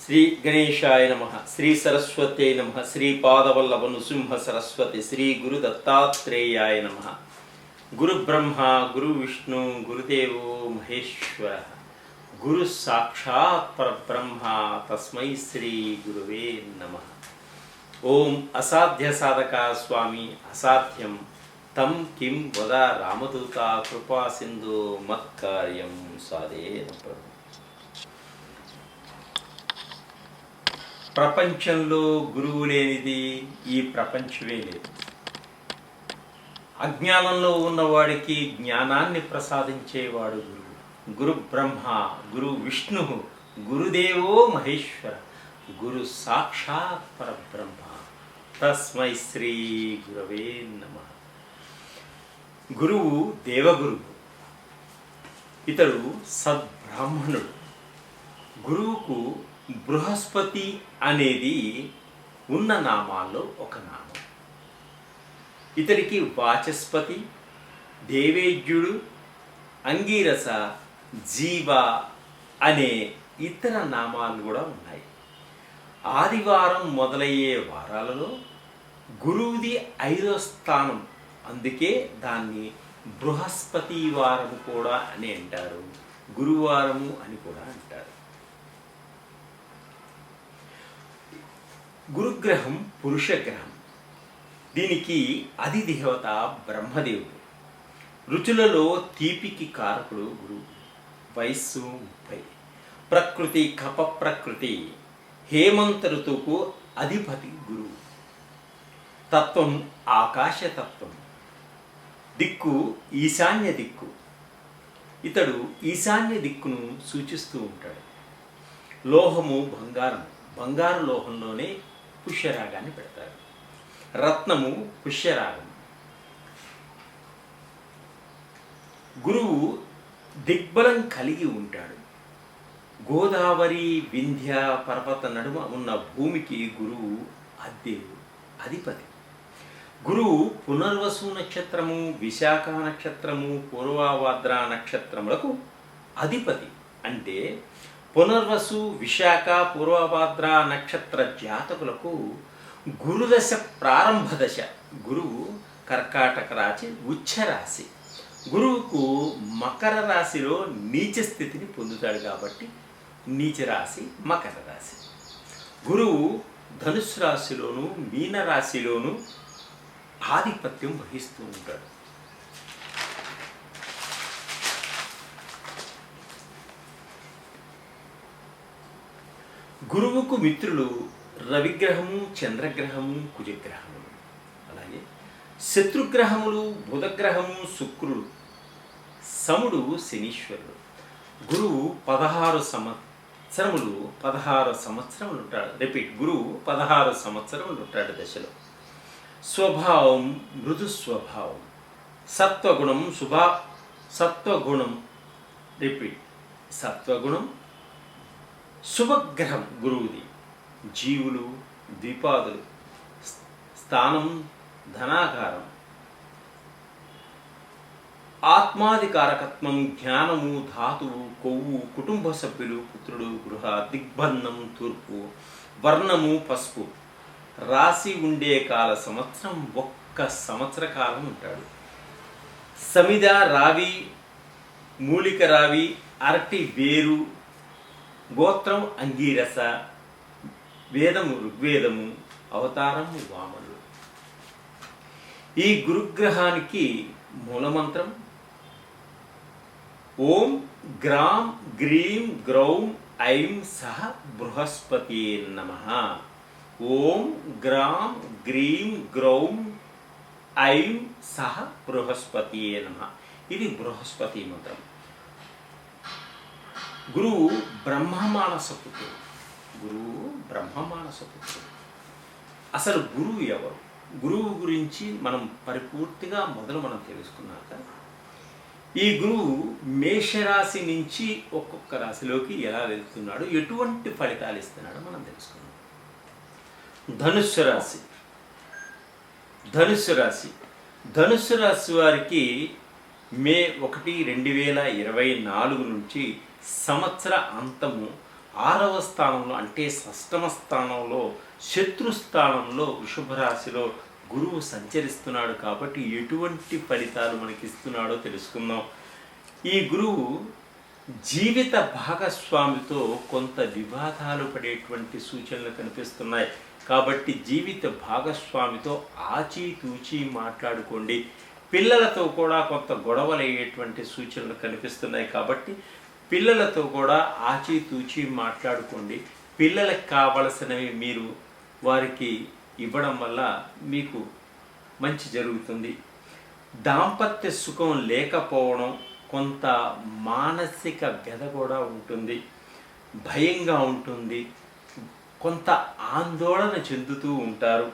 శ్రీ గణేశాయ నమ, శ్రీ సరస్వత్యై నమ, శ్రీ పాదవల్లభ నృసింహ సరస్వతి, శ్రీ గురు దత్తాత్రేయాయ నమ. గురు బ్రహ్మ గురు విష్ణు గురుదేవో మహేశ్వర, గురు సాక్షాత్ పరబ్రహ్మ, తస్మై శ్రీ గురువే నమ. ఓం అసాధ్య సాధక స్వామి అసాధ్యం తం కిం వద రామదూత కృపా సింధు మత్కార్యం సాధేన ప్రభు. ప్రపంచంలో గురువు లేనిది ఈ ప్రపంచమే లేదు. అజ్ఞానంలో ఉన్నవాడికి జ్ఞానాన్ని ప్రసాదించేవాడు గురువు. గురు బ్రహ్మ గురు విష్ణు గురుదేవో మహేశ్వర, గురు సాక్షాత్ పరబ్రహ్మ, తస్మై శ్రీ గురవే నమ. గురువు దేవగురువు, ఇతడు సద్బ్రాహ్మణుడు. గురువుకు బృహస్పతి అనేది ఉన్న నామాల్లో ఒక నామం. ఇతడికి వాచస్పతి, దేవేజ్యుడు, అంగీరస, జీవ అనే ఇతర నామాలు కూడా ఉన్నాయి. ఆదివారం మొదలయ్యే వారాలలో గురువుది 5వ స్థానం, అందుకే దాన్ని బృహస్పతి వారము కూడా అని అంటారు, గురువారము అని కూడా అంటారు. గురుగ్రహం పురుషగ్రహం. దీనికి అధిదేవత బ్రహ్మదేవుడు. రుచులలో తీపికి కారకుడు గురువు. వయస్సు 30. ప్రకృతి కప ప్రకృతి, హేమంత ఋతువుకు అధిపతి గురువు. తత్వం ఆకాశతత్వం. దిక్కు ఈశాన్య దిక్కు. ఇతడు ఈశాన్య దిక్కును సూచిస్తూ ఉంటాడు. లోహము బంగారం, బంగారు లోహంలోనే పుష్యరాగాన్ని పెడతారు. రత్నము పుష్యరాగం. గురువు దిగ్బలం కలిగి ఉంటాడు. గోదావరి వింధ్య పర్వత నడుమ ఉన్న భూమికి గురువు అధిపతి. గురువు పునర్వసు నక్షత్రము, విశాఖ నక్షత్రము, పూర్వభాద్ర నక్షత్రములకు అధిపతి. అంటే పునర్వసు, విశాఖ, పూర్వభాద్ర నక్షత్ర జాతకులకు గురుదశ ప్రారంభ దశ. గురువు కర్కాటక రాశి ఉచ్చ రాశి. గురువుకు మకర రాశిలో నీచ స్థితిని పొందుతాడు కాబట్టి నీచ రాశి మకర రాశి. గురువు ధనుస్సు రాశిలోను మీన రాశిలోను ఆధిపత్యం వహిస్తూ ఉంటాడు. గురువుకు మిత్రులు రవిగ్రహము, చంద్రగ్రహము, కుజగ్రహములు. అలాగే శత్రుగ్రహములు బుధగ్రహము, శుక్రుడు, సముడు, శనీశ్వరుడు. గురువు 16 సంవత్సరములు ఉంటాడు. గురువు 16 సంవత్సరములు ఉంటాడు దశలో. స్వభావం మృదు స్వభావం. సత్వగుణం సత్వగుణం శుభగ్రహం గురువుది. జీవులు, ద్విపాదులు. స్థానం ధనాకారం. ఆత్మాధికారకత్వం, జ్ఞానము, ధాతువు, కొవ్వు, కుటుంబ సభ్యులు, పుత్రుడు, గృహ. దిగ్బంధం తూర్పు. వర్ణము పసుపు. రాశి ఉండే కాల సంవత్సరం 1 సంవత్సర కాలం ఉంటాడు. సమిద రావి, మూలిక రావి, అరటి వేరు. గోత్రం అంగీరస. వేదము ఋగ్వేదము. అవతారము వామనుడు. ఈ గురుగ్రహానికి మూలమంత్రం ఓం గ్రాం గ్రీం గ్రౌం ఐం సహ బృహస్పతి నమః. ఓం గ్రాం గ్రీం గ్రౌం ఐం సహ బృహస్పతి నమః. ఇది బృహస్పతి మంత్రం. గురువు బ్రహ్మమానస పుత్రుడు. అసలు గురువు ఎవరు? గురువు గురించి మనం పరిపూర్తిగా మనం తెలుసుకున్నాక ఈ గురువు మేషరాశి నుంచి ఒక్కొక్క రాశిలోకి ఎలా వెళ్తున్నాడు, ఎటువంటి ఫలితాలు ఇస్తున్నాడో మనం తెలుసుకున్నాం. ధనుస్సు రాశి వారికి మే 1, 2024 నుంచి సంవత్సర అంతము 6వ స్థానంలో అంటే షష్టమ స్థానంలో శత్రుస్థానంలో వృషభ రాశిలో గురువు సంచరిస్తున్నాడు. కాబట్టి ఎటువంటి ఫలితాలు మనకి ఇస్తున్నాడో తెలుసుకుందాం. ఈ గురువు జీవిత భాగస్వామితో కొంత వివాదాలు పడేటువంటి సూచనలు కనిపిస్తున్నాయి. కాబట్టి జీవిత భాగస్వామితో ఆచితూచి మాట్లాడుకోండి. పిల్లలతో కూడా కొంత గొడవలు అయ్యేటువంటి సూచనలు కనిపిస్తున్నాయి. కాబట్టి పిల్లలతో కూడా ఆచితూచి మాట్లాడుకోండి. పిల్లలకు కావలసినవి మీరు వారికి ఇవ్వడం వల్ల మీకు మంచి జరుగుతుంది. దాంపత్య సుఖం లేకపోవడం, కొంత మానసిక వ్యధ కూడా ఉంటుంది, భయంగా ఉంటుంది, కొంత ఆందోళన చెందుతూ ఉంటారు.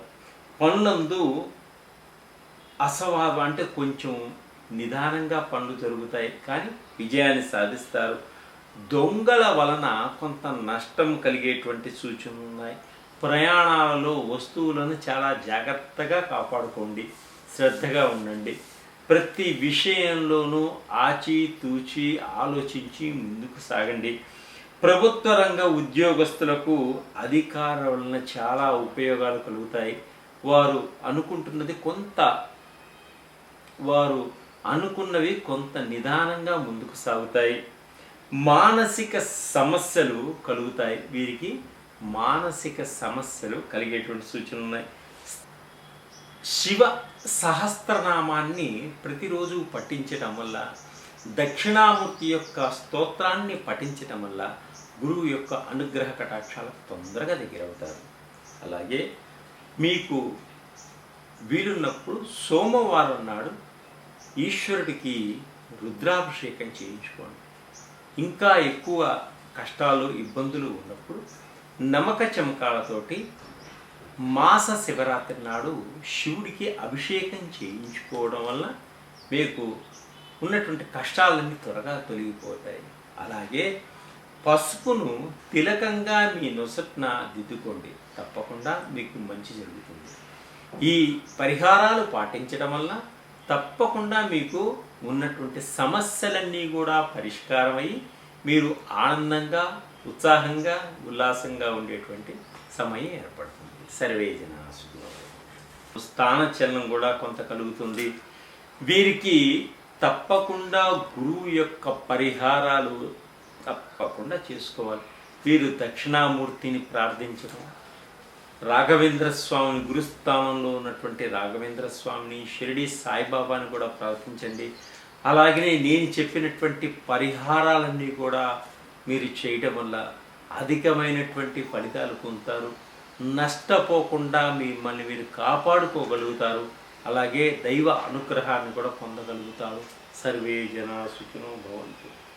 పనులందు అసవాదం అంటే కొంచెం నిదానంగా పనులు జరుగుతాయి కానీ విజయాన్ని సాధిస్తారు. దొంగల వలన కొంత నష్టం కలిగేటువంటి సూచనలు ఉన్నాయి. ప్రయాణాలలో వస్తువులను చాలా జాగ్రత్తగా కాపాడుకోండి, శ్రద్ధగా ఉండండి. ప్రతి విషయంలోనూ ఆచితూచి ఆలోచించి ముందుకు సాగండి. ప్రభుత్వ రంగ ఉద్యోగస్తులకు అధికారుల వలన చాలా ఉపయోగాలు కలుగుతాయి. వారు అనుకున్నవి కొంత నిదానంగా ముందుకు సాగుతాయి. మానసిక సమస్యలు కలుగుతాయి. వీరికి మానసిక సమస్యలు కలిగేటువంటి సూచనలు ఉన్నాయి. శివ సహస్రనామాన్ని ప్రతిరోజు పఠించటం వల్ల, దక్షిణామూర్తి యొక్క స్తోత్రాన్ని పఠించటం వల్ల గురువు యొక్క అనుగ్రహ కటాక్షాలకు తొందరగా దగ్గరవుతారు. అలాగే మీకు వీలున్నప్పుడు సోమవారం నాడు ఈశ్వరుడికి రుద్రాభిషేకం చేయించుకోండి. ఇంకా ఎక్కువ కష్టాలు ఇబ్బందులు ఉన్నప్పుడు నమక చమకాలతోటి మాస శివరాత్రి నాడు శివుడికి అభిషేకం చేయించుకోవడం వల్ల మీకు ఉన్నటువంటి కష్టాలన్నీ త్వరగా తొలగిపోతాయి. అలాగే పసుపును తిలకంగా మీ నొసట్న దిద్దుకోండి, తప్పకుండా మీకు మంచి జరుగుతుంది. ఈ పరిహారాలు పాటించడం వల్ల తప్పకుండా మీకు ఉన్నటువంటి సమస్యలన్నీ కూడా పరిష్కారమై మీరు ఆనందంగా, ఉత్సాహంగా, ఉల్లాసంగా ఉండేటువంటి సమయం ఏర్పడుతుంది. సర్వే జనా సుఖినో భవంతు. స్థానచలనం కూడా కొంత కలుగుతుంది. వీరికి తప్పకుండా గురువు యొక్క పరిహారాలు తప్పకుండా చేసుకోవాలి. వీరు దక్షిణామూర్తిని ప్రార్థించడం, రాఘవేంద్ర స్వామిని, గురుస్థానంలో ఉన్నటువంటి రాఘవేంద్ర స్వామిని, షిరిడి సాయిబాబాని కూడా ప్రార్థించండి. అలాగనే నేను చెప్పినటువంటి పరిహారాలన్నీ కూడా మీరు చేయటం వల్ల అధికమైనటువంటి ఫలితాలు పొందుతారు. నష్టపోకుండా మిమ్మల్ని మీరు కాపాడుకోగలుగుతారు. అలాగే దైవ అనుగ్రహాన్ని కూడా పొందగలుగుతారు. సర్వే జనా సుఖినో భవంతు.